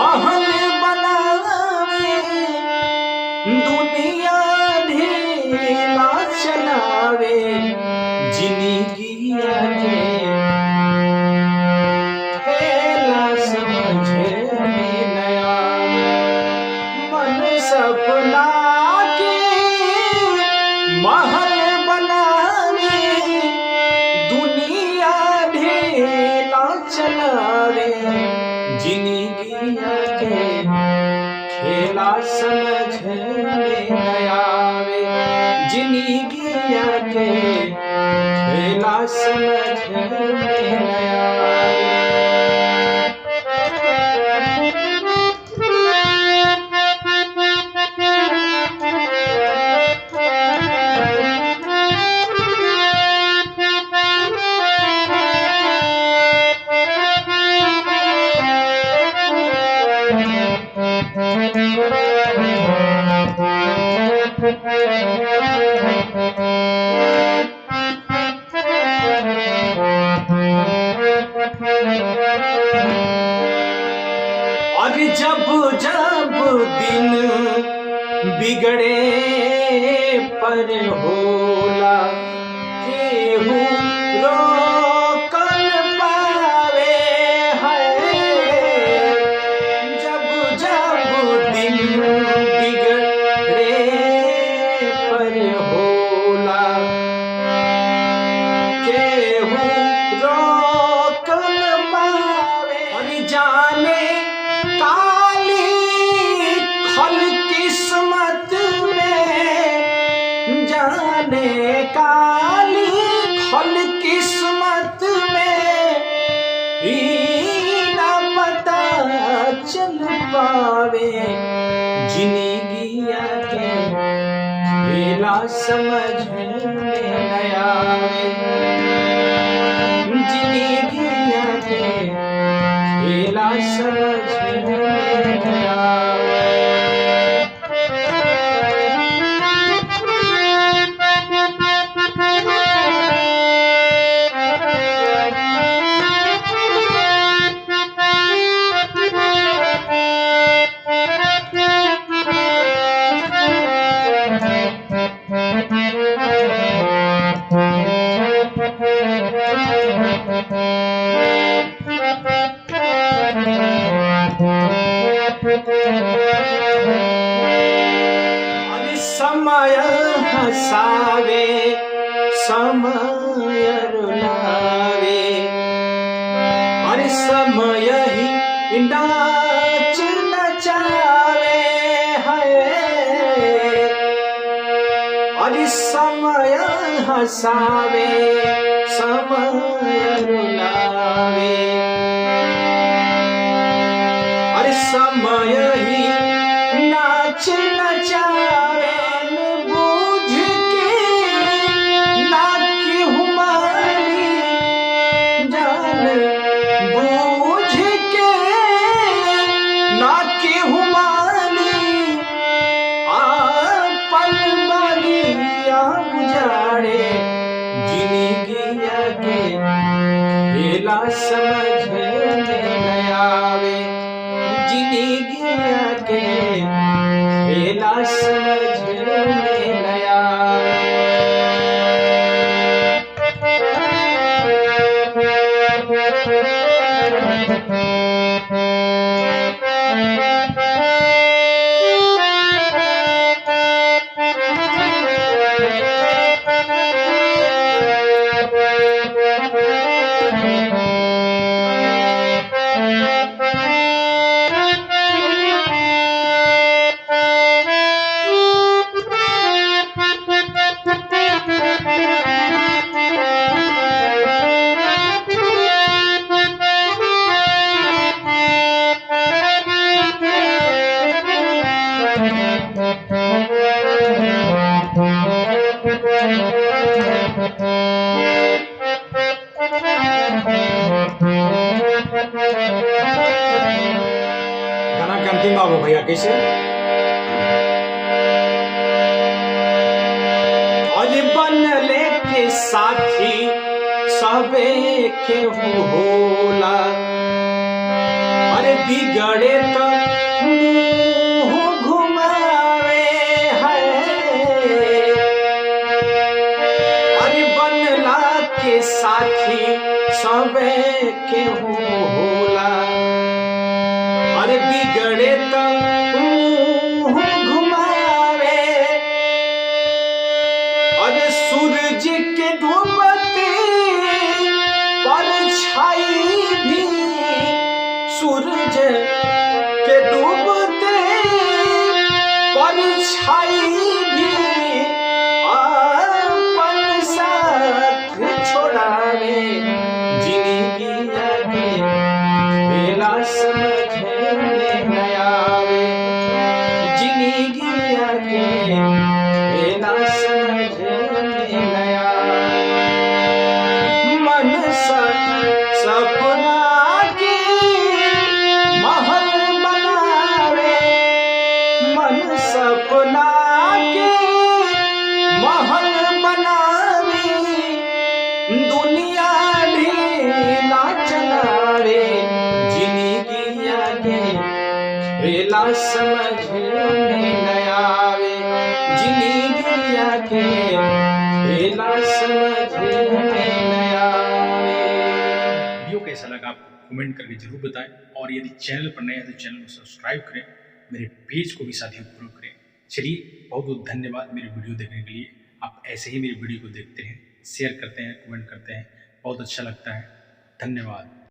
महल बनावे दुनिया ढेला चलावे जिंदगिया के खेला समझे में नया मन सपना के महल बनावे दुनिया ढेला चलावे जिंदगिया के खेला समझ में नया आवे जिंदगिया के खेला समझ में नया आवे। और जब जब दिन बिगड़े पर होला केहू रोकन पावे है। जब जब दिन बिगड़े पर होला केहू रोकन पावे और जाने काली खल किस्मत में जाने काली खल किस्मत में ना पता चल पावे जिंदगिया के खेला समझ में नया आवे जिंदगिया के खेला समझ में नया आवे। समय हसावे समय रुलावे और समय ही नाच नचावे है और समय हसावे समय रुलावे और समय ही नाच नचावे बूझ के ना केहू मानी जान बूझ के ना केहू मानी आपन बगिया उजाड़े जिंदगिया के खेला समझ में नया आवे जिंदगिया के खेला समझ में नया आवे। गाना अंतिम बाबू भैया कैसे और बनले के साथी सबे के होला अरे बिगड़े तो उजड़े तो मुंह घुमावे, अरे सूरज के डूबते परछाई भी, सूरज के डूबते परछाई भी अपन साथ छोड़ावे। जिंदगी आगे खेला समझ में न आवे, जिंदगी आगे खेला समझ में न आवे। मन सपना के महल बनावे, मन सपना के महल बनावे, दुनिया ढीला चलावे। जिंदगी आगे खेला समझ में न आवे, जिंदगी आगे खेला समझ में न आवे। वीडियो कैसा लगा आप कमेंट करके जरूर बताएं, और यदि चैनल पर नए हैं तो चैनल को सब्सक्राइब करें, मेरे पेज को भी साथियों फॉलो करें। चलिए, बहुत बहुत धन्यवाद मेरी वीडियो देखने के लिए। आप ऐसे ही मेरी वीडियो को देखते हैं, शेयर करते हैं, कमेंट करते हैं, बहुत अच्छा लगता है। धन्यवाद।